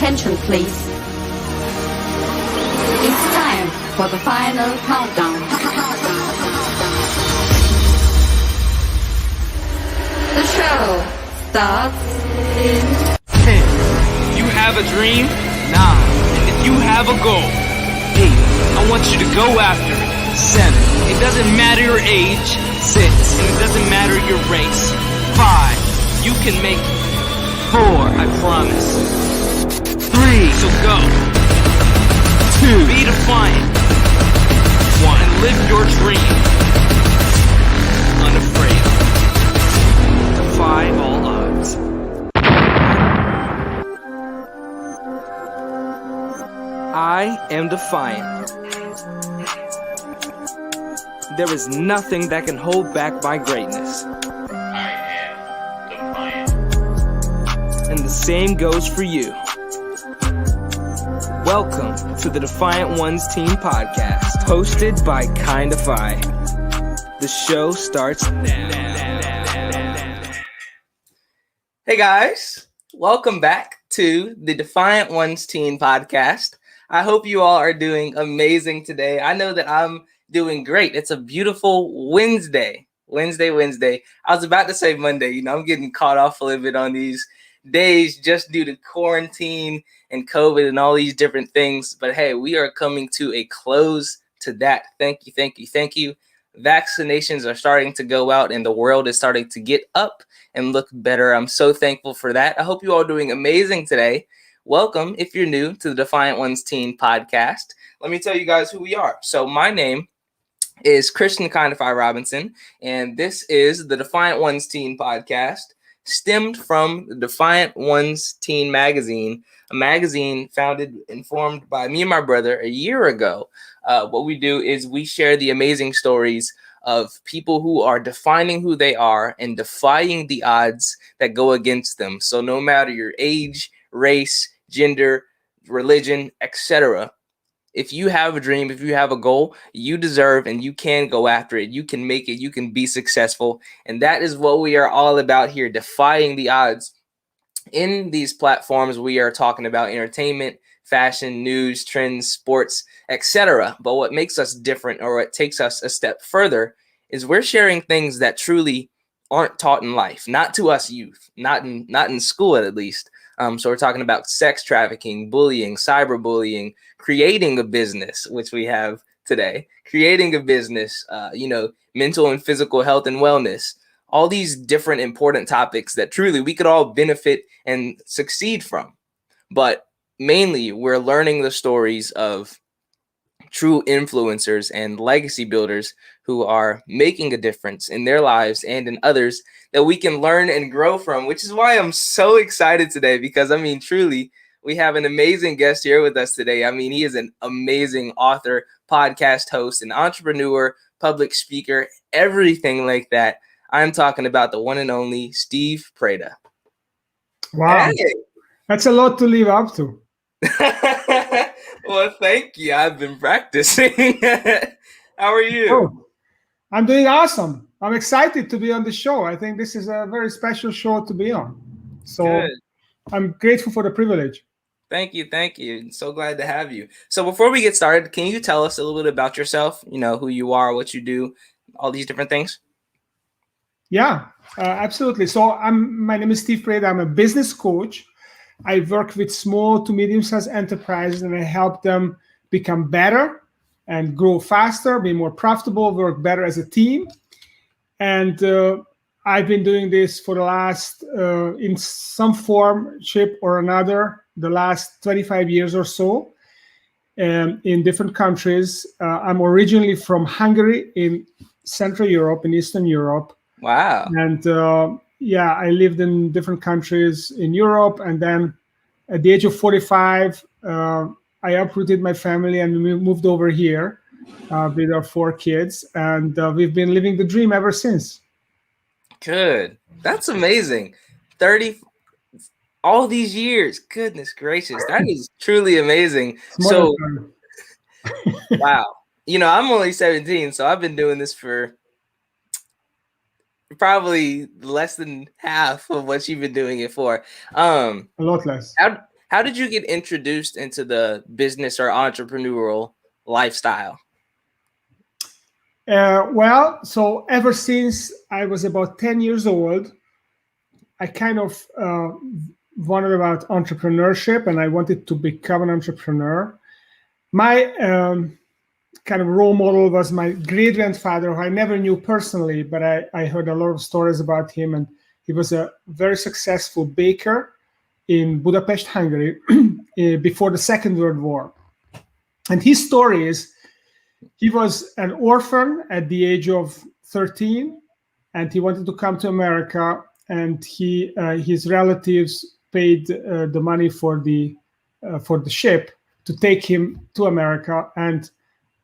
attention, please. It's time for the final countdown. The show starts in 10. If you have a dream, 9. And if you have a goal, 8. I want you to go after it. 7. It doesn't matter your age. 6. And it doesn't matter your race. 5. You can make it. 4. I promise. 3. So go. 2. Be defiant. 1. And live your dream. Unafraid. Defy all odds. I am defiant. There is nothing that can hold back my greatness. I am defiant. And the same goes for you. Welcome to the Defiant Ones Teen Podcast, hosted by Defy. The show starts now. Hey guys, welcome back to the Defiant Ones Teen Podcast. I hope you all are doing amazing today. I know that I'm doing great. It's a beautiful Wednesday. Wednesday. I was about to say Monday. I'm getting caught off a little bit on these days just due to quarantine and COVID and all these different things. But hey, we are coming to a close to that. Thank you. Vaccinations are starting to go out and the world is starting to get up and look better. I'm so thankful for that. I hope you all are doing amazing today. Welcome if you're new to the Defiant Ones Teen Podcast. Let me tell you guys who we are. So my name is Christian Defy Robinson, and this is the Defiant Ones Teen Podcast, stemmed from the Defiant Ones Teen magazine, a magazine founded and formed by me and my brother a year ago. What we do is we share the amazing stories of people who are defining who they are and defying the odds that go against them. So no matter your age, race, gender, religion, etc., if you have a dream, if you have a goal, you deserve and you can go after it. You can make it. You can be successful. And that is what we are all about here, defying the odds. In these platforms, we are talking about entertainment, fashion, news, trends, sports, etc. But what makes us different, or what takes us a step further, is we're sharing things that truly aren't taught in life, not to us youth, not in school at least. So we're talking about sex trafficking, bullying, cyberbullying, creating a business, which we have today, creating a business, mental and physical health and wellness, all these different important topics that truly we could all benefit and succeed from. But mainly we're learning the stories of true influencers and legacy builders who are making a difference in their lives and in others that we can learn and grow from, which is why I'm so excited today, because truly, we have an amazing guest here with us today. He is an amazing author, podcast host, an entrepreneur, public speaker, everything like that. I'm talking about the one and only Steve Preda. Wow. Hey. That's a lot to live up to. Well, thank you. I've been practicing. How are you? Oh, I'm doing awesome. I'm excited to be on the show. I think this is a very special show to be on. So good. I'm grateful for the privilege. Thank you. So glad to have you. So before we get started, can you tell us a little bit about yourself? Who you are, what you do, all these different things? Yeah, absolutely. So my name is Steve Preda. I'm a business coach. I work with small to medium-sized enterprises, and I help them become better and grow faster, be more profitable, work better as a team. And I've been doing this for the last, in some form, shape or another, the last 25 years or so, in different countries. I'm originally from Hungary in Central Europe, in Eastern Europe. Wow. And I lived in different countries in Europe. And then at the age of 45, I uprooted my family and we moved over here with our 4 kids. And we've been living the dream ever since. Good. That's amazing. 30, all these years. Goodness gracious. That is truly amazing. So, wow. I'm only 17, so I've been doing this for probably less than half of what you've been doing it for. A lot less. How did you get introduced into the business or entrepreneurial lifestyle? Well, so ever since I was about 10 years old, I kind of wondered about entrepreneurship, and I wanted to become an entrepreneur. My kind of role model was my great grandfather, who I never knew personally, but I heard a lot of stories about him, and he was a very successful baker in Budapest, Hungary, before the Second World War. And his story is, he was an orphan at the age of 13, and he wanted to come to America, and his relatives paid the money for the ship to take him to America, and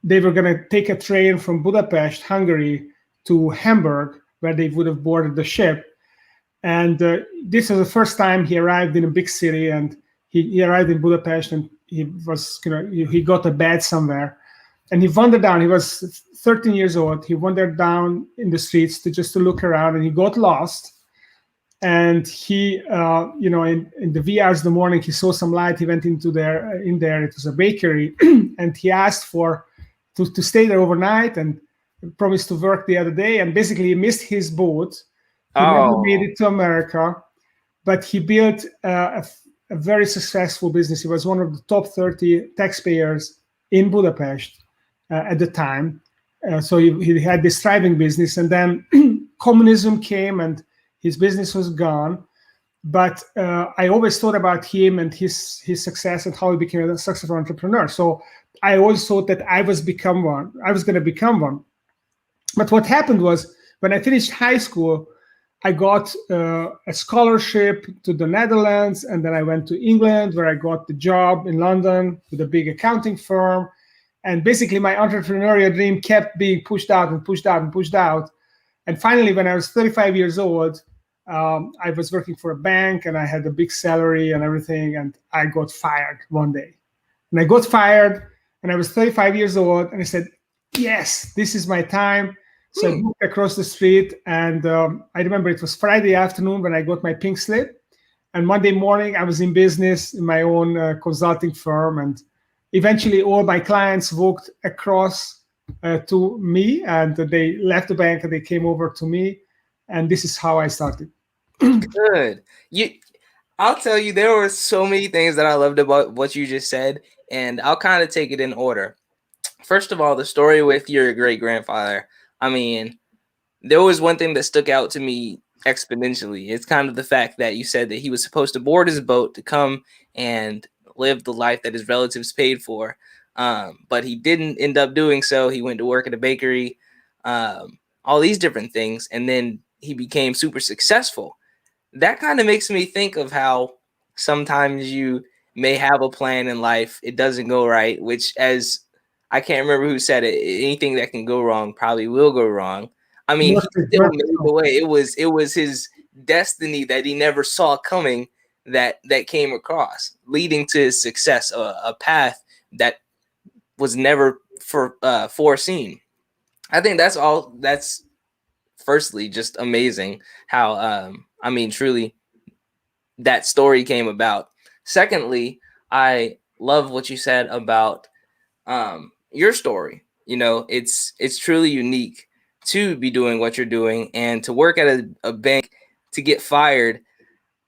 they were going to take a train from Budapest, Hungary, to Hamburg, where they would have boarded the ship. And this was the first time he arrived in a big city, and he arrived in Budapest, and he got a bed somewhere, and he wandered down. He was 13 years old. He wandered down in the streets to look around, and he got lost. And he, in the wee hours of the morning, he saw some light. He went in there. It was a bakery, and he asked to stay there overnight, and promised to work the other day. And basically, he missed his boat. He never made it to America, but he built a very successful business. He was one of the top 30 taxpayers in Budapest at the time. So he had this thriving business, and then communism came, and his business was gone. But I always thought about him and his success and how he became a successful entrepreneur. So I always thought that I was going to become one. But what happened was, when I finished high school, I got a scholarship to the Netherlands, and then I went to England, where I got the job in London with a big accounting firm. And basically, my entrepreneurial dream kept being pushed out and pushed out and pushed out. And finally, when I was 35 years old, I was working for a bank, and I had a big salary and everything, and I got fired one day. And I got fired, and I was 35 years old, and I said, yes, this is my time. So I moved across the street, and I remember it was Friday afternoon when I got my pink slip. And Monday morning, I was in business in my own consulting firm, and eventually all my clients walked across to me, and they left the bank and they came over to me, and this is how I started. Good. I'll tell you, there were so many things that I loved about what you just said, and I'll kind of take it in order. First of all, the story with your great-grandfather. I mean, there was one thing that stuck out to me exponentially. It's kind of the fact that you said that he was supposed to board his boat to come and live the life that his relatives paid for. But he didn't end up doing so. He went to work at a bakery, all these different things. And then he became super successful. That kind of makes me think of how sometimes you may have a plan in life. It doesn't go right, which, as I can't remember who said it, anything that can go wrong probably will go wrong. I mean, he still made the way. It was his destiny that he never saw coming that came across, leading to his success, a path that was never foreseen. I think that's firstly just amazing how truly that story came about. Secondly, I love what you said about your story. You know, it's truly unique to be doing what you're doing and to work at a bank to get fired.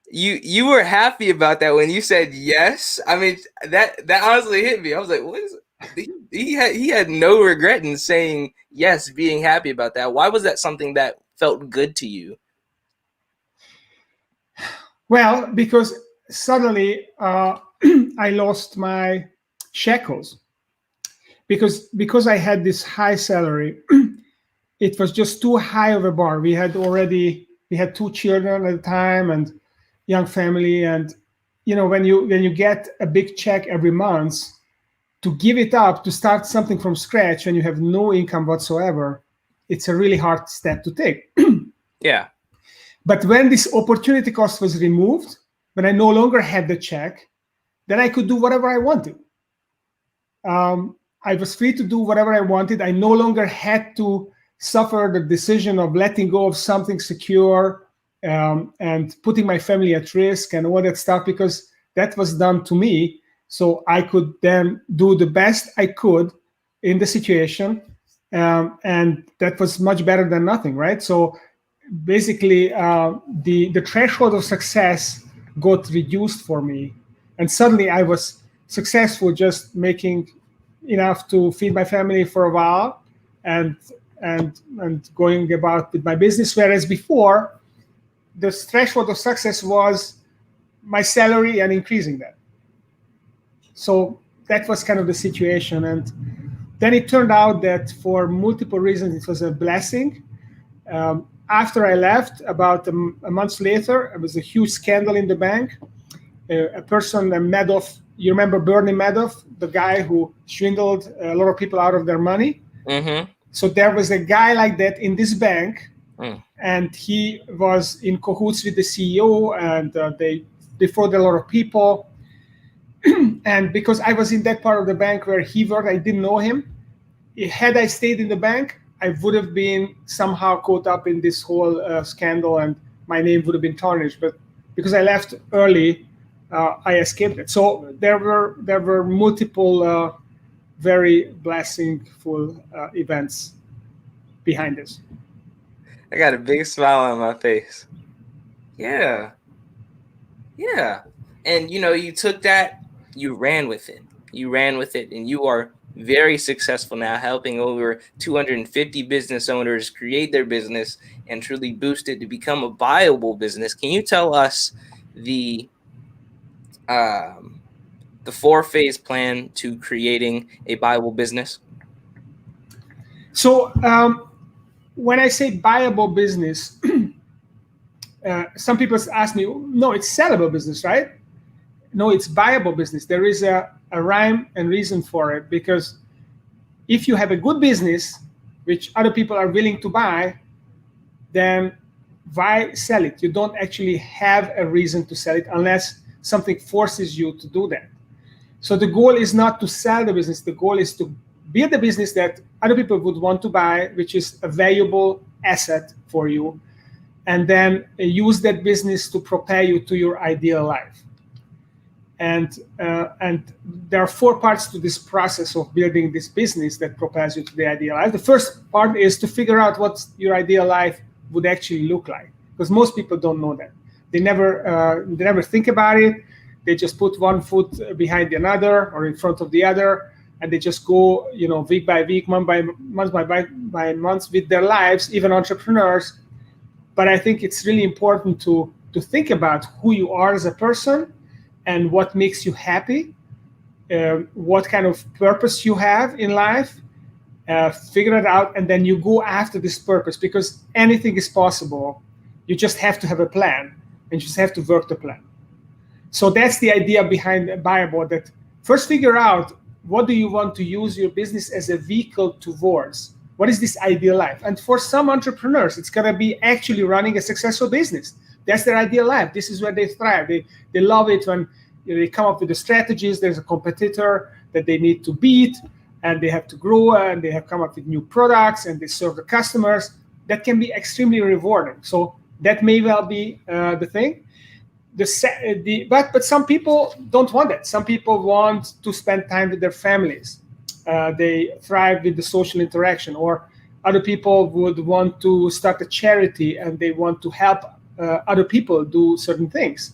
You were happy about that when you said yes. I mean, that honestly hit me. I was like, what is it? He had no regret in saying yes, being happy about that. Why was that something that felt good to you? Well, because suddenly I lost my shackles. Because I had this high salary, it was just too high of a bar. We had 2 children at the time and young family, and when you get a big check every month, to give it up to start something from scratch when you have no income whatsoever, it's a really hard step to take. Yeah. But when this opportunity cost was removed, when I no longer had the check, then I could do whatever I wanted. I was free to do whatever I wanted. I no longer had to suffer the decision of letting go of something secure and putting my family at risk and all that stuff, because that was done to me, so I could then do the best I could in the situation, and that was much better than nothing, right? So basically, the threshold of success got reduced for me, and suddenly I was successful, just making enough to feed my family for a while, and going about with my business. Whereas before, the threshold of success was my salary and increasing that. So that was kind of the situation. And then it turned out that for multiple reasons, it was a blessing. After I left, about a month later, it was a huge scandal in the bank. A person, Madoff, you remember Bernie Madoff, the guy who swindled a lot of people out of their money? Mm-hmm. So there was a guy like that in this bank, and he was in cahoots with the CEO, and they defrauded a lot of people. And because I was in that part of the bank where he worked, I didn't know him. Had I stayed in the bank, I would have been somehow caught up in this whole scandal, and my name would have been tarnished. But because I left early, I escaped it. So there were multiple very blessingful events behind this. I got a big smile on my face. Yeah. And you took that, you ran with it, and you are very successful now, helping over 250 business owners create their business and truly boost it to become a viable business. Can you tell us the 4-phase plan to creating a viable business? So when I say viable business, some people ask me, no, it's sellable business, right? No, it's viable business. There is a rhyme and reason for it, because if you have a good business, which other people are willing to buy, then why sell it? You don't actually have a reason to sell it unless something forces you to do that. So the goal is not to sell the business. The goal is to build a business that other people would want to buy, which is a valuable asset for you, and then use that business to propel you to your ideal life. And there are 4 parts to this process of building this business that propels you to the ideal life. The first part is to figure out what your ideal life would actually look like, because most people don't know that. They never think about it. They just put one foot behind another or in front of the other, and they just go, week by week, month by month with their lives, even entrepreneurs. But I think it's really important to think about who you are as a person and what makes you happy, what kind of purpose you have in life, figure it out, and then you go after this purpose, because anything is possible. You just have to have a plan, and you just have to work the plan. So that's the idea behind Viable, that first figure out, what do you want to use your business as a vehicle towards? What is this ideal life? And for some entrepreneurs, it's going to be actually running a successful business. That's their ideal life. This is where they thrive. They love it when they come up with the strategies. There's a competitor that they need to beat, and they have to grow, and they have come up with new products, and they serve the customers. That can be extremely rewarding. So that may well be the thing. But some people don't want that. Some people want to spend time with their families. They thrive with the social interaction. Or other people would want to start a charity, and they want to help other people do certain things.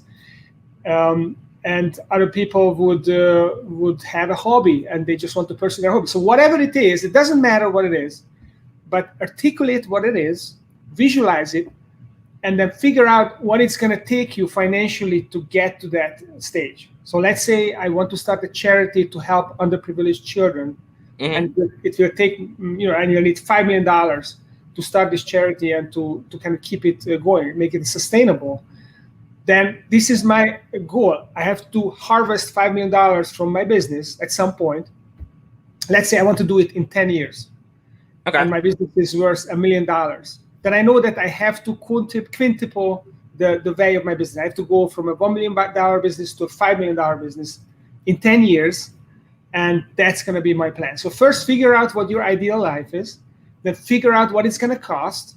And other people would have a hobby, and they just want to pursue their hobby. So whatever it is, it doesn't matter what it is, but articulate what it is, visualize it, and then figure out what it's going to take you financially to get to that stage. So let's say I want to start a charity to help underprivileged children, and it will take, and you'll need $5 million to start this charity and to kind of keep it going, make it sustainable. Then this is my goal. I have to harvest $5 million from my business at some point. Let's say I want to do it in 10 years. Okay. And my business is worth $1 million. Then I know that I have to quintuple the value of my business. I have to go from a $1 million business to a $5 million business in 10 years. And that's going to be my plan. So first, figure out what your ideal life is. Then figure out what it's going to cost.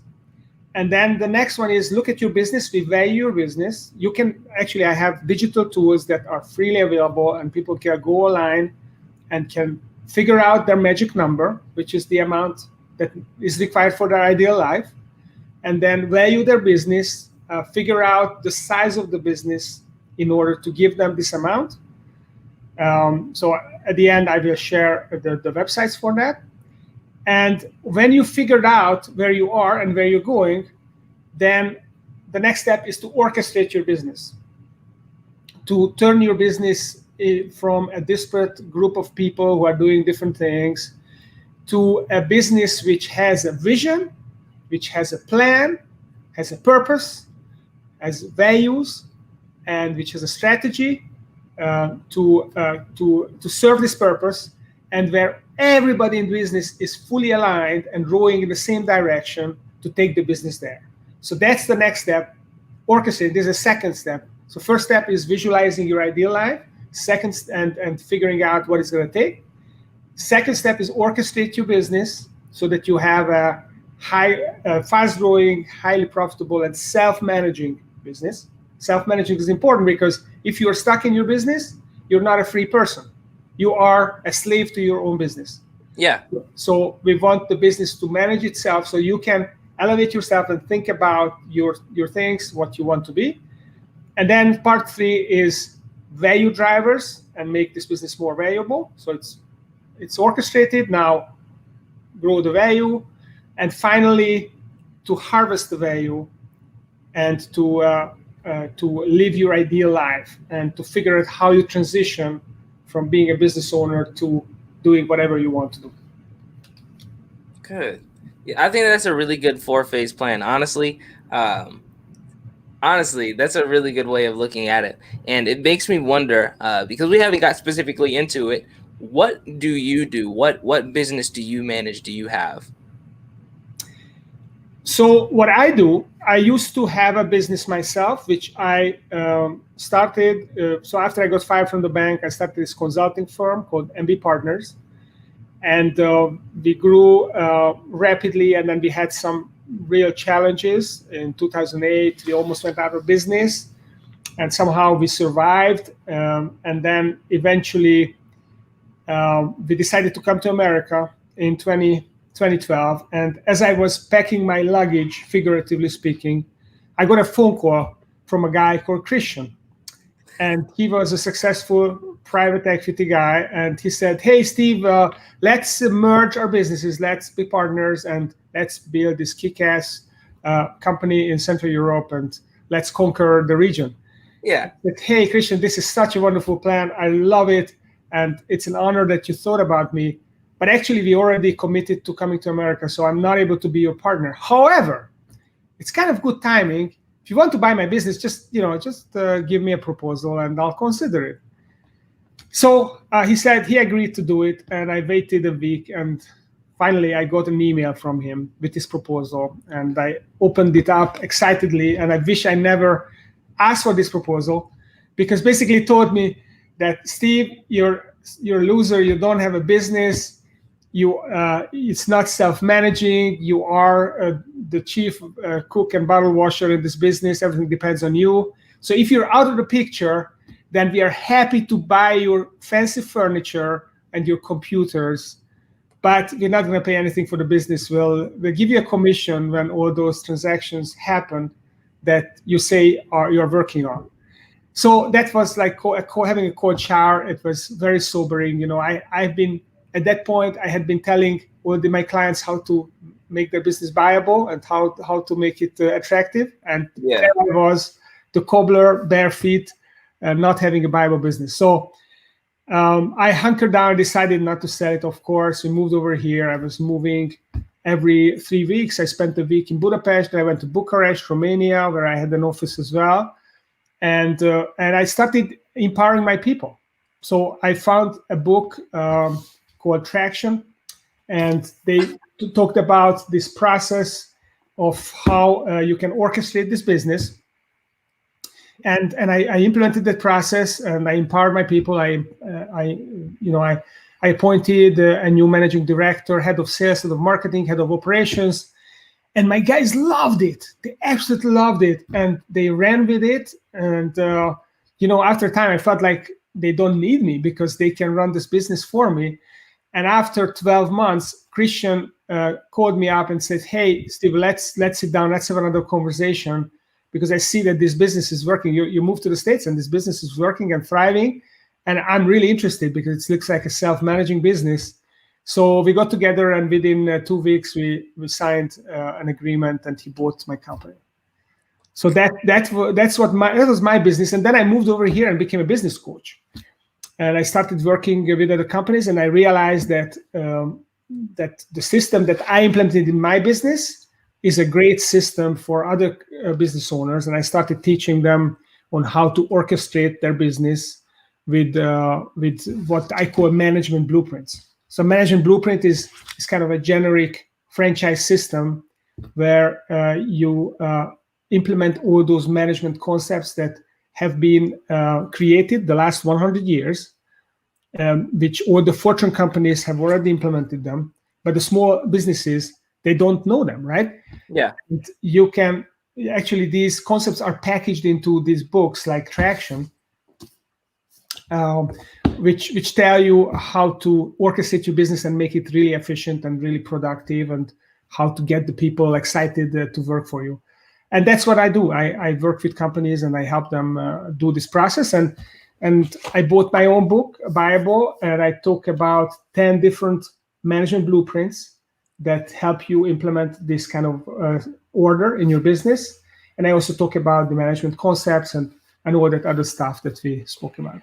And then the next one is look at your business, we value your business. You can actually, I have digital tools that are freely available, and people can go online and can figure out their magic number, which is the amount that is required for their ideal life, and then value their business, figure out the size of the business in order to give them this amount. So at the end, I will share the websites for that. And when you figured out where you are and where you're going, then the next step is to orchestrate your business, to turn your business from a disparate group of people who are doing different things to a business which has a vision, which has a plan, has a purpose, has values, and which has a strategy to serve this purpose, and where everybody in business is fully aligned and rowing in the same direction to take the business there. So that's the next step. Orchestrate. This is a second step. So first step is visualizing your ideal life. Second, and figuring out what it's going to take. Second step is orchestrate your business so that you have a fast-growing, highly profitable, and self-managing business. Self-managing is important because if you're stuck in your business, you're not a free person. You are a slave to your own business. Yeah. So we want the business to manage itself so you can elevate yourself and think about your things, what you want to be. And then part 3 is value drivers and make this business more valuable. So it's orchestrated. Now grow the value. And finally, to harvest the value and to live your ideal life and to figure out how you transition from being a business owner to doing whatever you want to do. Good. Yeah, I think that's a really good 4-phase plan. Honestly, that's a really good way of looking at it. And it makes me wonder, because we haven't got specifically into it, what do you do? What business do you manage? Do you have? So what I do, I used to have a business myself, which I started. So after I got fired from the bank, I started this consulting firm called MB Partners. And we grew rapidly, and then we had some real challenges. In 2008, we almost went out of business, and somehow we survived. And then eventually, we decided to come to America in 2012. And as I was packing my luggage, figuratively speaking, I got a phone call from a guy called Christian. And he was a successful private equity guy. And he said, hey, Steve, let's merge our businesses. Let's be partners and let's build this kick-ass company in Central Europe and let's conquer the region. Yeah. But, hey, Christian, this is such a wonderful plan. I love it. And it's an honor that you thought about me. But actually, we already committed to coming to America, so I'm not able to be your partner. However, it's kind of good timing. If you want to buy my business, just give me a proposal and I'll consider it. So he said he agreed to do it, and I waited a week, and finally I got an email from him with his proposal, and I opened it up excitedly, and I wish I never asked for this proposal, because basically it told me that, Steve, you're a loser, you don't have a business, it's not self-managing, you are the chief cook and bottle washer in this business, everything depends on you. So if you're out of the picture, then we are happy to buy your fancy furniture and your computers, but we're not going to pay anything for the business. We'll give you a commission when all those transactions happen that you say you're working on. So that was like having a cold shower. It was very sobering. At that point, I had been telling all my clients how to make their business viable and how to make it attractive. And there I was, the cobbler, bare feet, not having a viable business. So I hunkered down, decided not to sell it, of course. We moved over here. I was moving every 3 weeks. I spent a week in Budapest. I went to Bucharest, Romania, where I had an office as well. And I started empowering my people. So I found a book called Traction, and they talked about this process of how you can orchestrate this business. And I implemented that process, and I empowered my people. I appointed a new managing director, head of sales, head of marketing, head of operations, And my guys loved it. They absolutely loved it. And they ran with it. And, after time, I felt like they don't need me because they can run this business for me. And after 12 months, Christian called me up and said, "Hey, Steve, let's sit down. Let's have another conversation because I see that this business is working. You moved to the States and this business is working and thriving. And I'm really interested because it looks like a self-managing business." So we got together, and within 2 weeks, we signed an agreement, and he bought my company. So that was my business. And then I moved over here and became a business coach. And I started working with other companies, and I realized that that the system that I implemented in my business is a great system for other business owners. And I started teaching them on how to orchestrate their business with what I call management blueprints. So management blueprint is kind of a generic franchise system where you implement all those management concepts that have been created the last 100 years, which all the Fortune companies have already implemented them, but the small businesses, they don't know them, right? Yeah. And you can actually, these concepts are packaged into these books like Traction, which tell you how to orchestrate your business and make it really efficient and really productive, and how to get the people excited to work for you. And that's what I do. I work with companies and I help them do this process. And I bought my own book, Buyable, and I talk about 10 different management blueprints that help you implement this kind of order in your business. And I also talk about the management concepts and all that other stuff that we spoke about.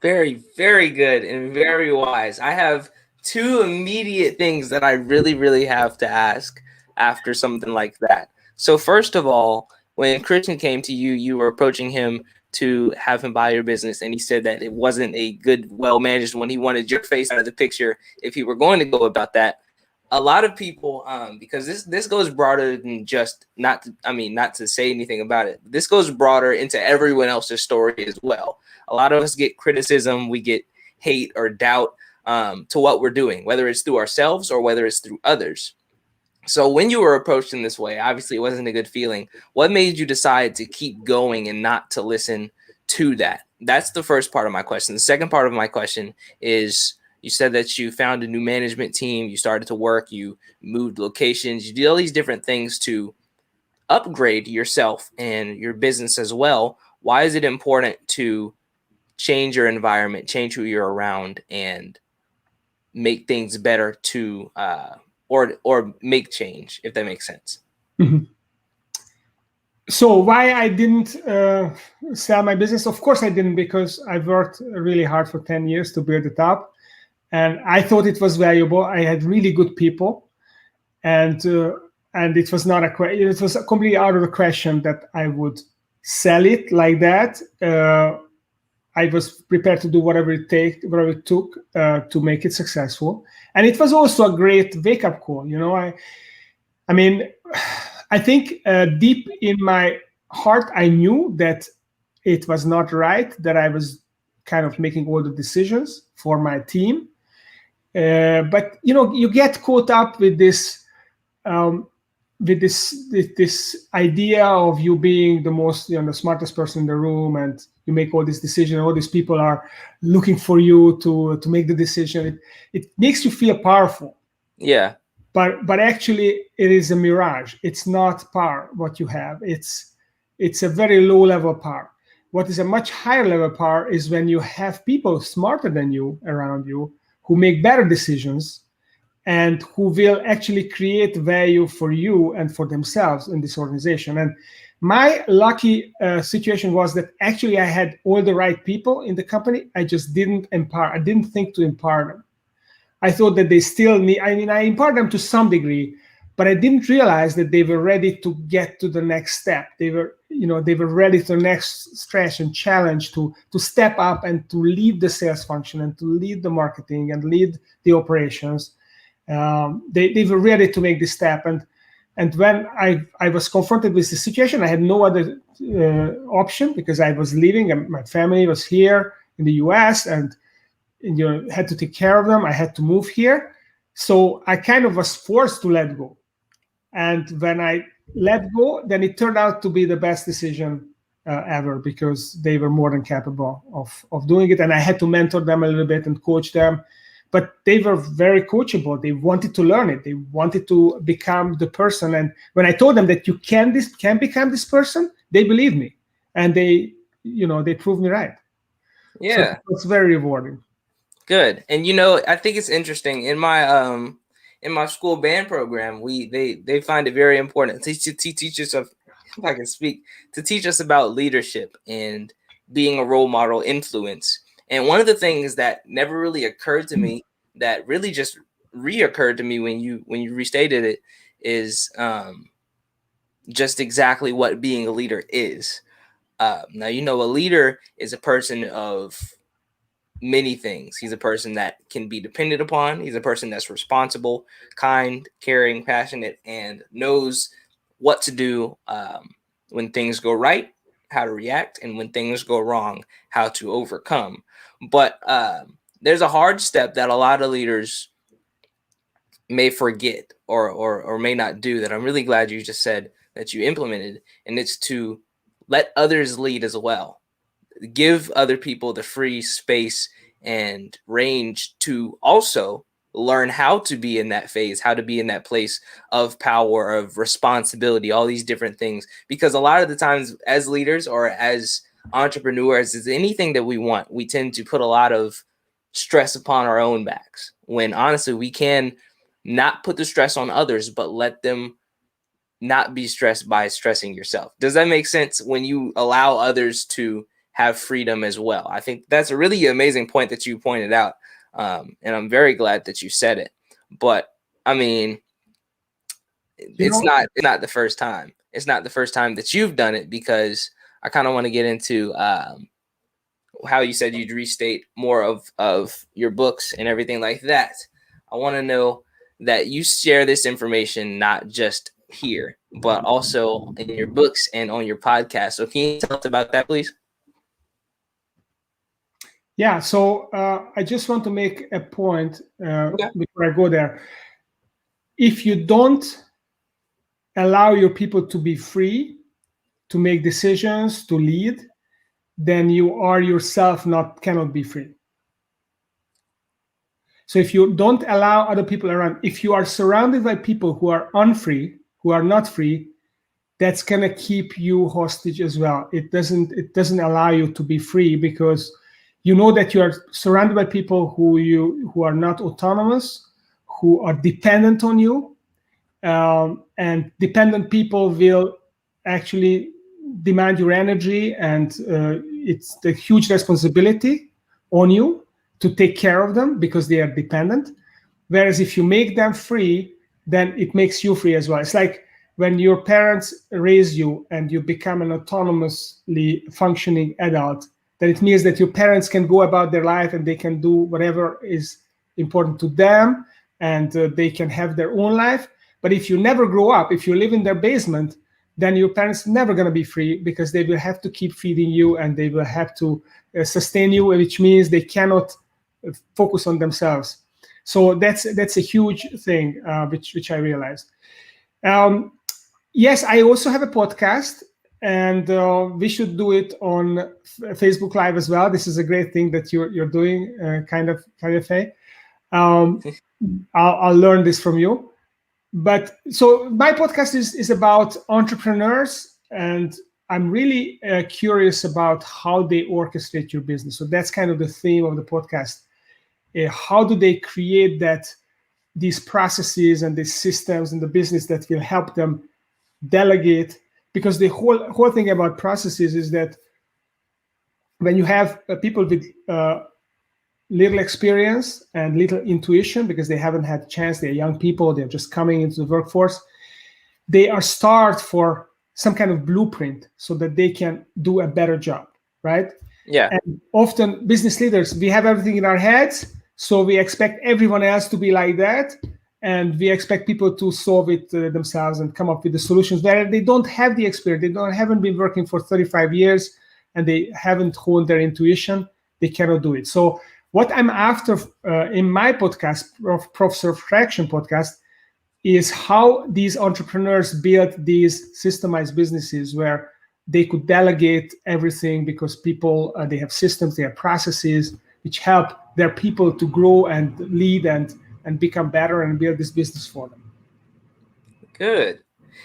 Very, very good and very wise. I have 2 immediate things that I really, really have to ask after something like that. So first of all, when Christian came to you, you were approaching him to have him buy your business, and he said that it wasn't a good, well-managed one. He wanted your face out of the picture if he were going to go about that. A lot of people, because this goes broader than just not to say anything about it. This goes broader into everyone else's story as well. A lot of us get criticism, we get hate or doubt to what we're doing, whether it's through ourselves or whether it's through others. So when you were approached in this way, obviously it wasn't a good feeling. What made you decide to keep going and not to listen to that? That's the first part of my question. The second part of my question is, you said that you found a new management team, you started to work, you moved locations, you did all these different things to upgrade yourself and your business as well. Why is it important to change your environment, change who you're around, and make things better to or make change, if that makes sense? Mm-hmm. So why I didn't sell my business? Of course I didn't, because I worked really hard for 10 years to build it up. And I thought it was valuable. I had really good people, and it was not it was completely out of the question that I would sell it like that. I was prepared to do whatever it took to make it successful, and it was also a great wake-up call. I mean, I think deep in my heart, I knew that it was not right, that I was kind of making all the decisions for my team. But you get caught up with this idea of you being the most, the smartest person in the room, and you make all these decisions. All these people are looking for you to make the decision. It makes you feel powerful. Yeah. But actually, it is a mirage. It's not power. What you have, it's a very low level power. What is a much higher level power is when you have people smarter than you around you, who make better decisions and who will actually create value for you and for themselves in this organization. And my lucky situation was that actually I had all the right people in the company. I just didn't empower. I didn't think to empower them. I thought that they still need, I empowered them to some degree, but I didn't realize that they were ready to get to the next step. They were ready to the next stretch and challenge to step up and to lead the sales function and to lead the marketing and lead the operations. They were ready to make this step. And when I was confronted with the situation, I had no other option, because I was leaving and my family was here in the US, and had to take care of them. I had to move here. So I kind of was forced to let go. And when I let go, then it turned out to be the best decision ever, because they were more than capable of doing it. And I had to mentor them a little bit and coach them. But they were very coachable. They wanted to learn it. They wanted to become the person. And when I told them that you can become this person, they believed me. And they proved me right. Yeah. So it's very rewarding. Good. And I think it's interesting in my school band program, they find it very important to teach us, if I can speak, to teach us about leadership and being a role model, influence. And one of the things that never really occurred to me, that really just reoccurred to me when you restated it, is just exactly what being a leader is. Now, a leader is a person of many things. He's a person that can be depended upon. He's a person that's responsible, kind, caring, passionate, and knows what to do when things go right, how to react, and when things go wrong, how to overcome. But there's a hard step that a lot of leaders may forget or may not do, that I'm really glad you just said that you implemented, and it's to let others lead as well. Give other people the free space and range to also learn how to be in that phase, how to be in that place of power, of responsibility, all these different things. Because a lot of the times as leaders or as entrepreneurs, is anything that we want, we tend to put a lot of stress upon our own backs, when honestly we can not put the stress on others, but let them not be stressed by stressing yourself. Does that make sense? When you allow others to have freedom as well. I think that's a really amazing point that you pointed out. And I'm very glad that you said it. But I mean, it's not the first time. It's not the first time that you've done it, because I kind of want to get into how you said you'd restate more of your books and everything like that. I want to know that you share this information not just here, but also in your books and on your podcast. So can you tell us about that, please? Yeah, so I just want to make a point before I go there. If you don't allow your people to be free, to make decisions, to lead, then you are yourself cannot be free. So if you don't allow other people around, if you are surrounded by people who are unfree, who are not free, that's gonna keep you hostage as well. It doesn't allow you to be free, because you know that you are surrounded by people who are not autonomous, who are dependent on you, and dependent people will actually demand your energy, and it's the huge responsibility on you to take care of them because they are dependent. Whereas if you make them free, then it makes you free as well. It's like when your parents raise you and you become an autonomously functioning adult, then it means that your parents can go about their life and they can do whatever is important to them, and they can have their own life. But if you never grow up, if you live in their basement, then your parents are never going to be free, because they will have to keep feeding you and they will have to sustain you, which means they cannot focus on themselves. So that's a huge thing, which I realized. Yes, I also have a podcast, and we should do it on Facebook Live as well. This is a great thing that you're doing, kind of. I'll learn this from you. But so my podcast is about entrepreneurs, and I'm really curious about how they orchestrate your business. So that's kind of the theme of the podcast. How do they create these processes and these systems in the business that will help them delegate? Because the whole thing about processes is that when you have people with little experience and little intuition, because they haven't had a chance, they're young people, they're just coming into the workforce, they are starved for some kind of blueprint so that they can do a better job, right? Yeah. And often business leaders, we have everything in our heads, so we expect everyone else to be like that, and we expect people to solve it themselves and come up with the solutions where they don't have the experience, haven't been working for 35 years, and they haven't honed their intuition, they cannot do it. So what I'm after in my podcast, Professor Fraction podcast, is how these entrepreneurs built these systemized businesses where they could delegate everything because people, they have systems, they have processes which help their people to grow and lead and become better and build this business for them. Good.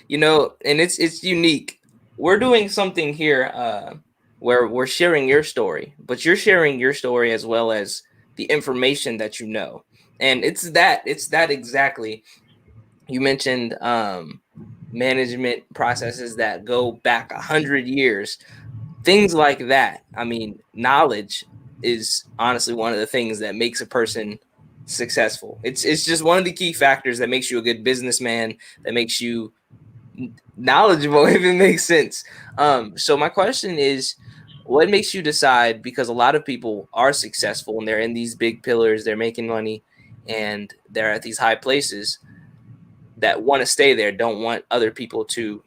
And it's unique. We're doing something here where we're sharing your story, but you're sharing your story as well as the information that you know. And it's that exactly. You mentioned management processes that go back 100 years, things like that. I mean, knowledge is honestly one of the things that makes a person successful. It's just one of the key factors that makes you a good businessman, that makes you knowledgeable, if it makes sense. So my question is, what makes you decide, because a lot of people are successful and they're in these big pillars, they're making money and they're at these high places, that want to stay there, don't want other people to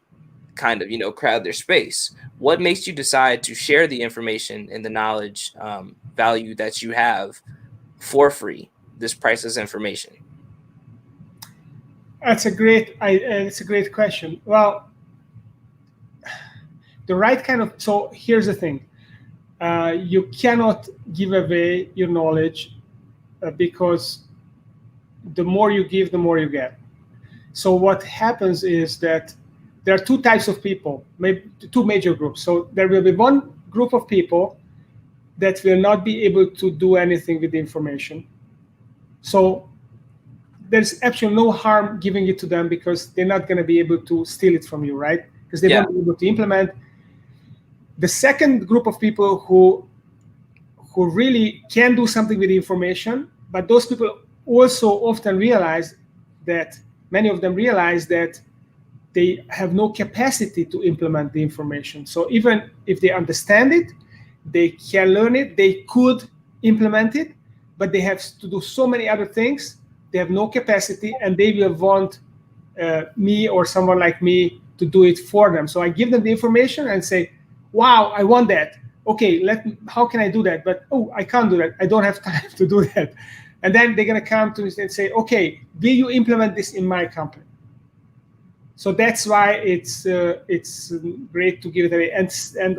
kind of, crowd their space. What makes you decide to share the information and the knowledge value that you have for free, this priceless information? It's a great question. Well, the right kind of, so here's the thing. You cannot give away your knowledge because the more you give, the more you get. So what happens is that there are two types of people, maybe two major groups. So there will be one group of people that will not be able to do anything with the information. So there's actually no harm giving it to them because they're not going to be able to steal it from you, right? Because they won't be able to implement. The second group of people who really can do something with the information, but those people also often realize that, many of them realize that they have no capacity to implement the information. So even if they understand it, they can learn it, they could implement it, but they have to do so many other things. They have no capacity, and they will want me or someone like me to do it for them. So I give them the information and say, wow, I want that. Okay, how can I do that? But, I can't do that. I don't have time to do that. And then they're going to come to me and say, okay, will you implement this in my company? So that's why it's great to give it away. And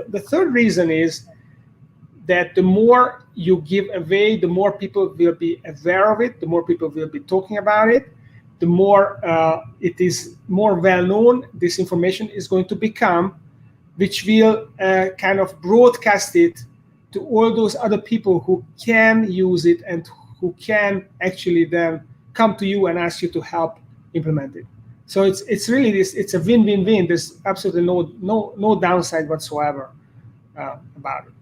the third reason is that the more you give away, the more people will be aware of it, the more people will be talking about it, the more it is more well known this information is going to become, which will kind of broadcast it to all those other people who can use it and who can actually then come to you and ask you to help implement it. So it's really this. It's a win-win-win. There's absolutely no downside whatsoever about it.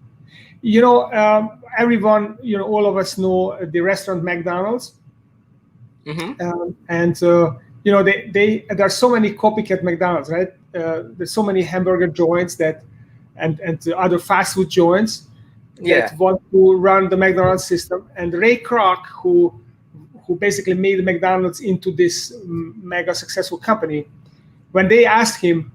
Everyone, all of us know the restaurant McDonald's, and there are so many copycat McDonald's, right? There's so many hamburger joints and other fast food joints that want to run the McDonald's system. And Ray Kroc, who basically made McDonald's into this mega successful company, when they asked him,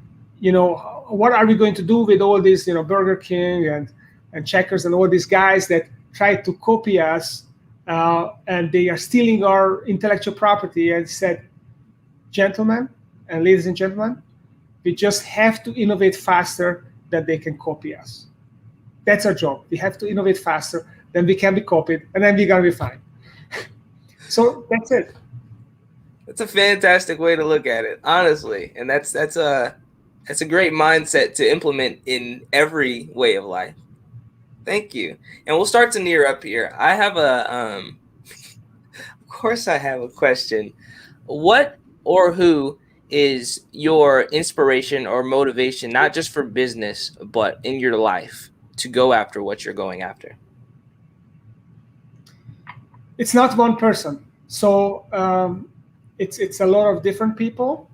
what are we going to do with all these, Burger King and Checkers and all these guys that try to copy us and they are stealing our intellectual property, and said, gentlemen and ladies and gentlemen, we just have to innovate faster than they can copy us. That's our job. We have to innovate faster, then we can be copied, and then we're going to be fine. So that's it. That's a fantastic way to look at it, honestly. And that's a great mindset to implement in every way of life. Thank you. And we'll start to near up here. I have of course I have a question. What or who is your inspiration or motivation, not just for business, but in your life, to go after what you're going after? It's not one person. So it's a lot of different people.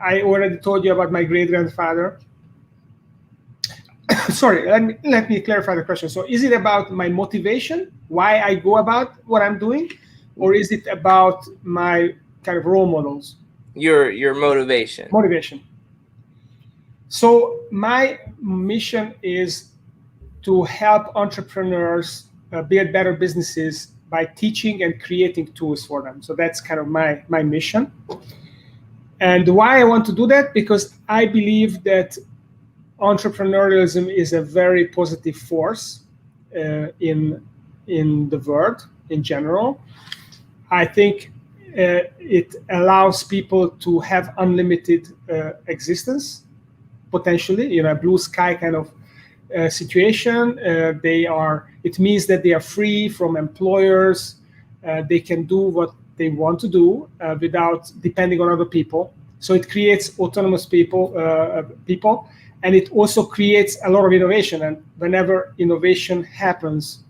I already told you about my great-grandfather. Sorry, let me clarify the question. So is it about my motivation, why I go about what I'm doing, or is it about my kind of role models? Your motivation. Motivation. So my mission is to help entrepreneurs build better businesses by teaching and creating tools for them. So that's kind of my mission. And why I want to do that? Because I believe that entrepreneurialism is a very positive force in the world in general. I think it allows people to have unlimited existence, potentially, a blue sky kind of situation. It means that they are free from employers. They can do what they want to do without depending on other people. So it creates autonomous people, and it also creates a lot of innovation. And whenever innovation happens,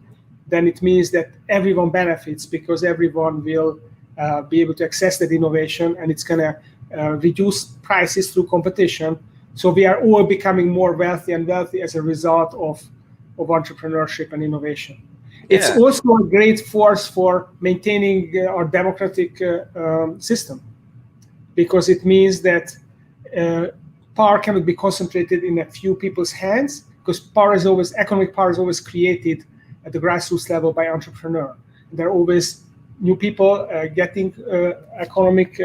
then it means that everyone benefits, because everyone will be able to access that innovation, and it's going to reduce prices through competition. So we are all becoming more wealthy and wealthy as a result of entrepreneurship and innovation. Yeah. It's also a great force for maintaining our democratic system, because it means that power cannot be concentrated in a few people's hands, because economic power is always created at the grassroots level by entrepreneur. There are always new people getting economic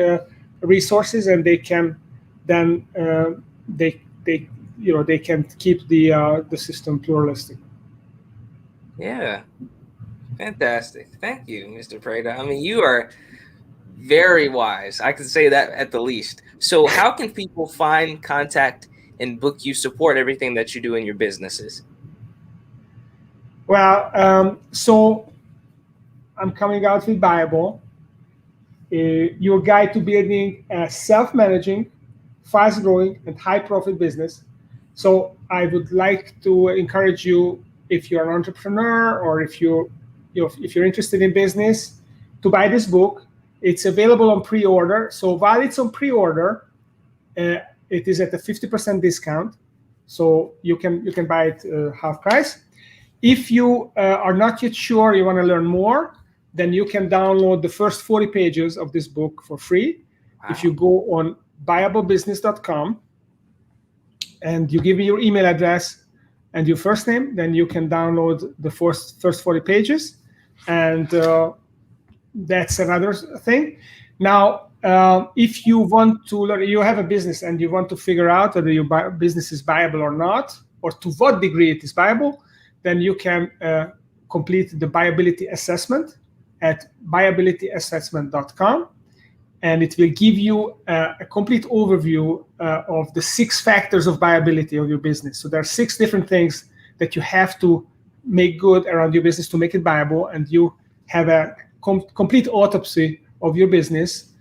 resources, and they can then they can keep the system pluralistic. Yeah, fantastic. Thank you, Mr. Preda. I mean, you are very wise. I can say that at the least. So how can people find, contact, and book you, support everything that you do in your businesses? Well, so I'm coming out with Buyable, your guide to building a self-managing, fast-growing, and high-profit business. So I would like to encourage you, if you're an entrepreneur or if you're interested in business, to buy this book. It's available on pre-order. So while it's on pre-order, it is at a 50% discount. So you can buy it half price. If you are not yet sure you want to learn more, then you can download the first 40 pages of this book for free. Wow. If you go on viablebusiness.com and you give me your email address and your first name, then you can download the first 40 pages. And that's another thing. Now, if you want to learn, you have a business and you want to figure out whether your business is viable or not, or to what degree it is viable, then you can complete the Viability Assessment at viabilityassessment.com. And it will give you a complete overview of the 6 factors of viability of your business. So there are 6 different things that you have to make good around your business to make it viable. And you have a complete autopsy of your business.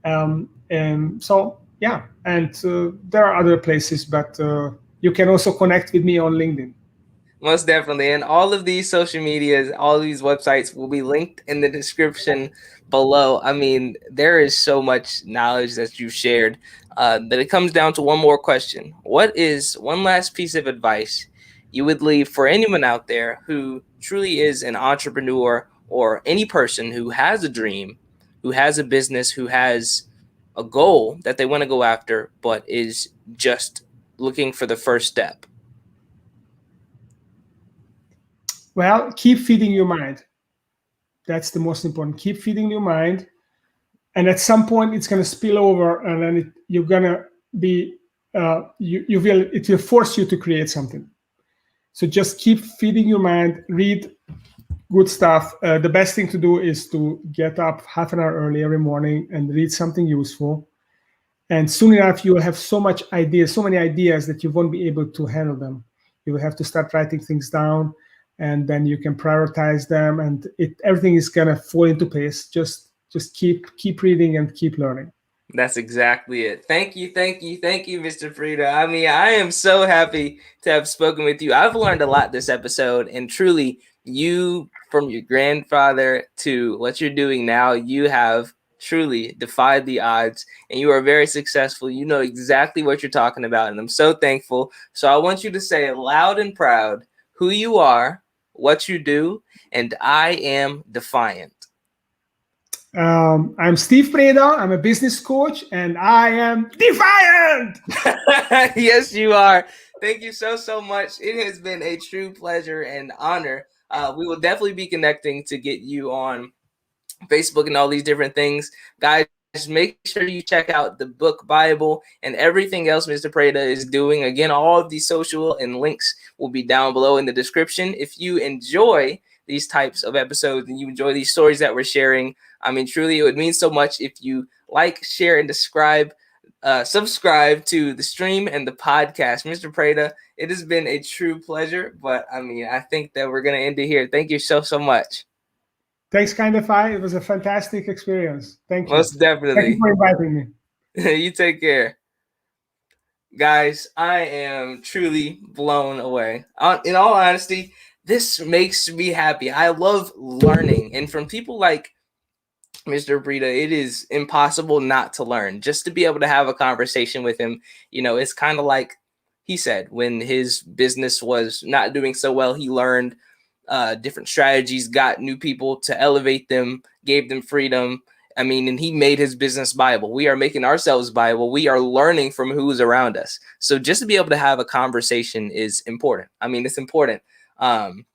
And there are other places, but you can also connect with me on LinkedIn. Most definitely. And all of these social medias, all of these websites will be linked in the description below. I mean, there is so much knowledge that you've shared that it comes down to one more question. What is one last piece of advice you would leave for anyone out there who truly is an entrepreneur, or any person who has a dream, who has a business, who has a goal that they want to go after, but is just looking for the first step? Well, keep feeding your mind. That's the most important. Keep feeding your mind. And at some point it's going to spill over, and then you're going to be, it will force you to create something. So just keep feeding your mind, read good stuff. The best thing to do is to get up half an hour early every morning and read something useful. And soon enough, you will have so many ideas that you won't be able to handle them. You will have to start writing things down, and then you can prioritize them, and everything is gonna fall into place. Just keep reading and keep learning. That's exactly it. Thank you, Mr. Preda. I mean, I am so happy to have spoken with you. I've learned a lot this episode, and truly, you, from your grandfather to what you're doing now, you have truly defied the odds, and you are very successful. You know exactly what you're talking about, and I'm so thankful. So I want you to say loud and proud who you are, what you do, and I am defiant. I'm Steve Preda. I'm a business coach, and I am defiant. Yes, you are. Thank you so much. It has been a true pleasure and honor We will definitely be connecting to get you on Facebook and all these different things. Guys, make sure you check out the book Bible and everything else Mr. Preda is doing. Again, all of the social and links will be down below in the description. If you enjoy these types of episodes and you enjoy these stories that we're sharing, I mean, truly, it would mean so much if you like, share, and subscribe to the stream and the podcast. Mr. Preda, it has been a true pleasure, but I mean, I think that we're going to end it here. Thank you so much. Thanks, Kindify. It was a fantastic experience. Thank you. Most definitely. Thank you for inviting me. You take care. Guys, I am truly blown away. In all honesty, this makes me happy. I love learning. And from people like Mr. Preda, it is impossible not to learn. Just to be able to have a conversation with him, it's kind of like he said, when his business was not doing so well, he learned different strategies, got new people to elevate them, gave them freedom. I mean, and he made his business viable. We are making ourselves viable. We are learning from who's around us. So just to be able to have a conversation is important. I mean, it's important. And,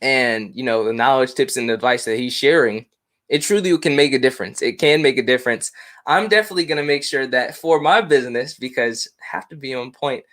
the knowledge, tips, and advice that he's sharing, it truly can make a difference. It can make a difference. I'm definitely going to make sure that for my business, because I have to be on point,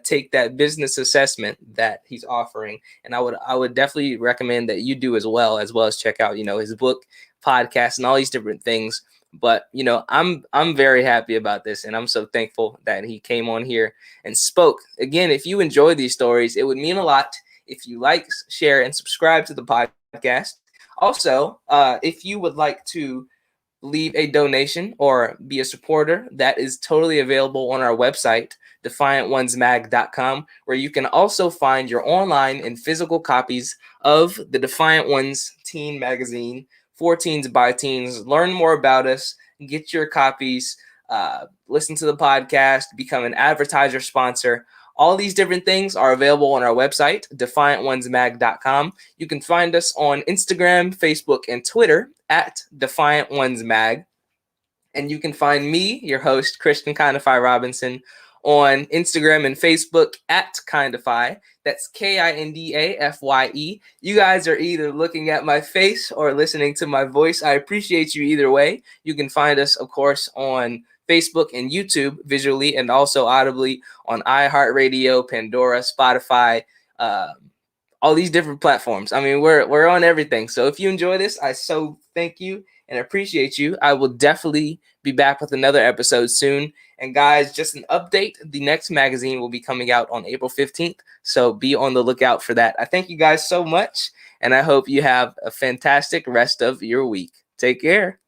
take that business assessment that he's offering. And I would definitely recommend that you do as well as check out, his book, podcast, and all these different things. But, I'm very happy about this. And I'm so thankful that he came on here and spoke. Again, if you enjoy these stories, it would mean a lot if you like, share, and subscribe to the podcast. Also, if you would like to leave a donation or be a supporter, that is totally available on our website, defiantonesmag.com, where you can also find your online and physical copies of the Defiant Ones Teen magazine for teens by teens. Learn more about us, get your copies, listen to the podcast, become an advertiser sponsor. All these different things are available on our website, defiantonesmag.com. You can find us on Instagram, Facebook, and Twitter at Defiant Ones Mag. And you can find me, your host, Christian Kindify Robinson, on Instagram and Facebook at Kindify. That's Kindafye. You guys are either looking at my face or listening to my voice. I appreciate you either way. You can find us, of course, on Facebook and YouTube visually and also audibly on iHeartRadio, Pandora, Spotify, all these different platforms. I mean, we're on everything. So if you enjoy this, I so thank you and appreciate you. I will definitely be back with another episode soon. And guys, just an update. The next magazine will be coming out on April 15th. So be on the lookout for that. I thank you guys so much. And I hope you have a fantastic rest of your week. Take care.